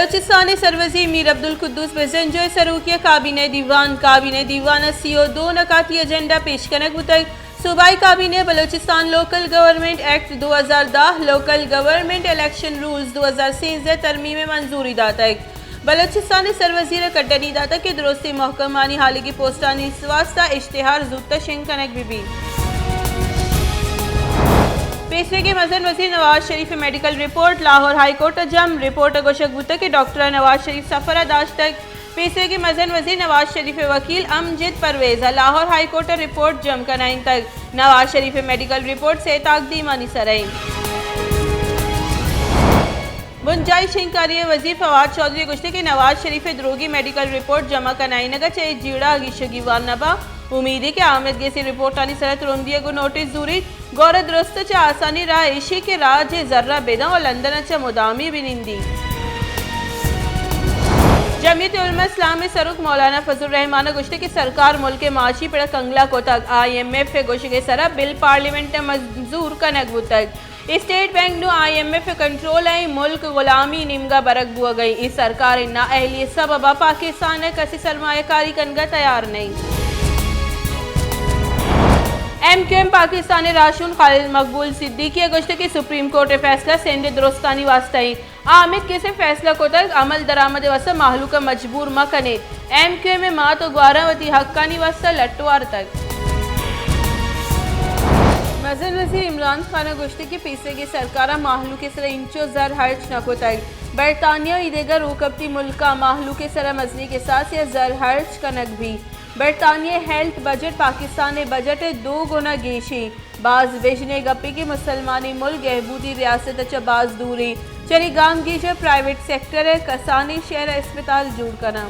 बलोचिस्तान सरवजी मीर अब्दुल कुद्दूस बेजंजो सरूकिया काबीने दीवान सीओ 2 नकाती एजेंडा पेश कनक बुतक सूबाई काबीने Balochistan local government act 2010 local government election rules 2013 तरमीम मंजूरी दातक बलोचिस्तान सरवजीर कड्डनी दाता के दुरुस्ती महकमानी हाली की पोस्टानी स्वास्ता इश्तिहार जुत्ता शिंग कनक बीबी पेशवे के मजन वजीर Nawaz Sharif medical report Lahore high court जम रिपोर्ट गोशक बुता के डॉक्टर नवाज शरीफ सफर दाश तक पेशवे के मजन वजीर नवाज शरीफ वकील Amjad Pervez Lahore high court report जम कनाइन तक नवाज शरीफ मेडिकल रिपोर्ट से ताकदीमानी सराई बुंजाई शिंकारी वजीर फवाद चौधरी गुश्ते के नवाज शरीफ द्रोगी मेडिकल रिपोर्ट जमा कनाई नगा चे जीड़ा गिशगी वान नबा उम्मीद है कि आमद गेसी रिपोर्ट आनी सरत रोंदिया को नोटिस दूरी गौर दुरुस्त च आसानी राह इशी के राज जर्रा बेदा और लंदन च मुदामी बिनिंदी जमीयत उलमा इस्लाम में सरुख मौलाना फजल रहमान गुश्ते की सरकार मुल्क के माशी पड़ा कंगला को तक IMF गोश के सरा बिल पार्लियामेंट मंजूर कनक तक स्टेट बैंक नो IMF कंट्रोल आई मुल्क गुलामी निमगा बरक बुआ गई इस सरकार ना अहलिय सबब पाकिस्तान कसी सरमायाकारी कनगा तैयार नहीं MQM पाकिस्तान राशून खालिद मकबूल सिद्दीकी गोश्ते की सुप्रीम कोर्ट फैसला सेंड दुरुस्तानी वास्ताई आमिद के से फैसला को तक अमल दरामद वसा माहलू का मजबूर मकने MQM में माँ तो ग्वारावती हक्कानी वसा लट्टवार तक मजन वजीर इमरान खान गोश्ते की पीछे की सरकार माहलू के सर इंचो जर हर्च नको तक बरतानिया इदेगा रूकबती मुल्का माहलू के सर मजनी के साथ या जर हर्च कनक भी बरतानिया हेल्थ बजट पाकिस्तान बजट 2 गुना गेशी बाज बेचने गप्पी की मुसलमानी मुल्क गहबूदी रियासत च बाज दूरी चरी गाम गीजे प्राइवेट सेक्टर कसानी शहर अस्पताल जुड़ करना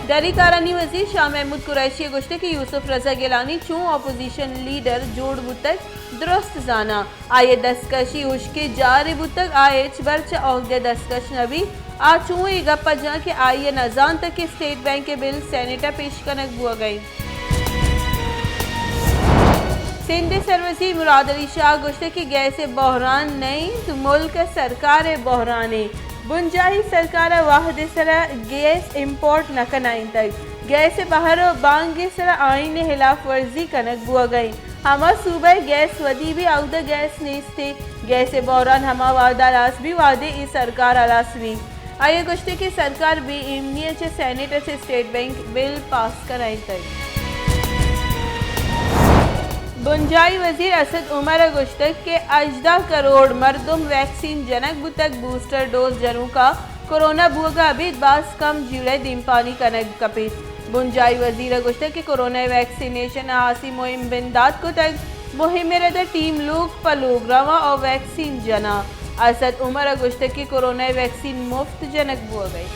दरी कारनी वजीर शाह महमूद कुरैशी गुश्ते की यूसुफ रजा गिलानी चूँ अपोजिशन लीडर जोड़ बुतक दुरुस्त जाना आये दस्तकशी उश्के जारे बुतक आये बर्च औहदे दस्तकश नबी आचू गप्पा जा के आइए नजान तक के स्टेट बैंक के बिल सेनेटा पेश कनक बुआ गई सिंध सरवजी मुराद अली शाह गुश्ते की गैस बहरान नहीं तो मुल्क सरकार बहराने बुंजाही सरकार वाहद सरा गैस इम्पोर्ट न कनाइन तक गैस बाहर बांग सरा आइन खिलाफ वर्जी कनक बुआ गई हमा सूबे गैस वदी भी अवद गैस नेस्ते गैस बहरान हमा वादा लास भी वादे इस सरकार अलास भी आइए गुश्ते की सरकार भी इमनियत से सेनेटर से स्टेट बैंक बिल पास कराई तक बुंजाई वजीर असद उमर गुश्तक के 18 करोड़ मरदुम वैक्सीन जनक बुतक बूस्टर डोज जनू का कोरोना बुआ अभी बास कम जुड़े दिमपानी कनक कपित बुंजाई वजीर गुश्तक के कोरोना वैक्सीनेशन आसी मुहिम बिंदात को तक मुहिम रदा टीम लोग पलोग रवा और वैक्सीन जना असद उमर गुश्तक की कोरोना वैक्सीन मुफ्त जनक बुआ गई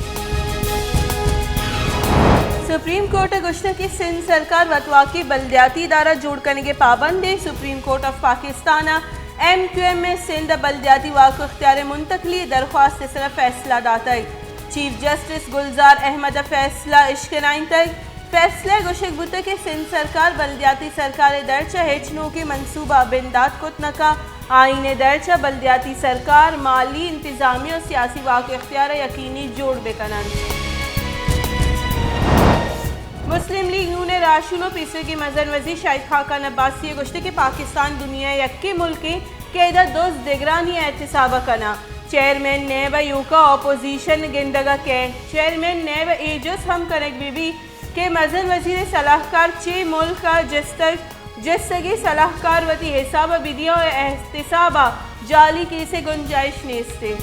सुप्रीम कोर्ट गुश्तक की सिंध सरकार वतवाकी बल्दियाती इदारा जोड़ करने के पाबंद है supreme court of Pakistan MQM में सिंध बल्दियाती वाक़ इख्तियार मुंतकली दरख्वास्त से सिर्फ फैसला दाता है चीफ जस्टिस गुलजार अहमद फैसला इश्कनाइन तक फैसला गुशक बुत के सिंध सरकार बल्दियाती सरकार दर्चा हेचनों के मनसूबा बिंदात कुतनका आईने दर्जा बल्दियाती सरकार माली इंतजामी और सियासी वाक़ इख्तियार यकीनी जोड़ बेकनन मुस्लिम लीग नून राशुनो पीछे की मजन वजीर शाहिद खाकान अब्बासी गुश्ते के पाकिस्तान दुनिया यक्के मुल्क के इधर दोस्त दिगरानी एहतसाब कना चेयरमैन नेब यूका अपोजिशन गिंदगा के चेयरमैन नेब एजस हम कनक बीबी के मजन वजीर सलाहकार चे मुल्क का जिसकी सलाहकार वती हिसाब बिदिया और एहतसाबा जाली की से गुंजाइश नेस्ते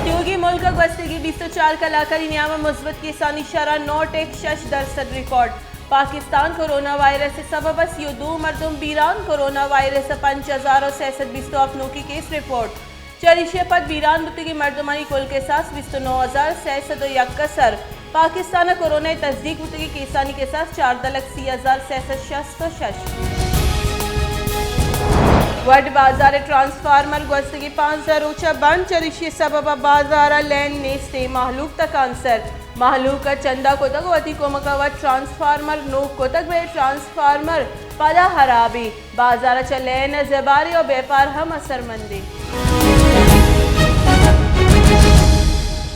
योगी मुल्क गस्तगी 24 कलाकारी नियामा मुस्बत किसानी शरा 9.6% रिकॉर्ड पाकिस्तान कोरोना वायरस से सबबस यो 2 मरदुम बीरान कोरोना वायरस 5067 बिस्तोफनों की केस रिपोर्ट चरिशे पद बीरान बुत की मरदमानी कुल के साथ 29,671 पाकिस्तान कोरोना तस्दीक बुत की केसानी के साथ 4,80,666 वर्ड बाजार ट्रांसफार्मर गोस्तगी 5,000 ऊंचा बंद चरिशे सबब बाजार लैन नेस्ते माहलूक तक आंसर माहलूक का चंदा को तक वती को मकावत ट्रांसफार्मर नोक को तक वे ट्रांसफार्मर पला खराबी बाजार चलेन ज़बारी और व्यापार हम असरमंदी।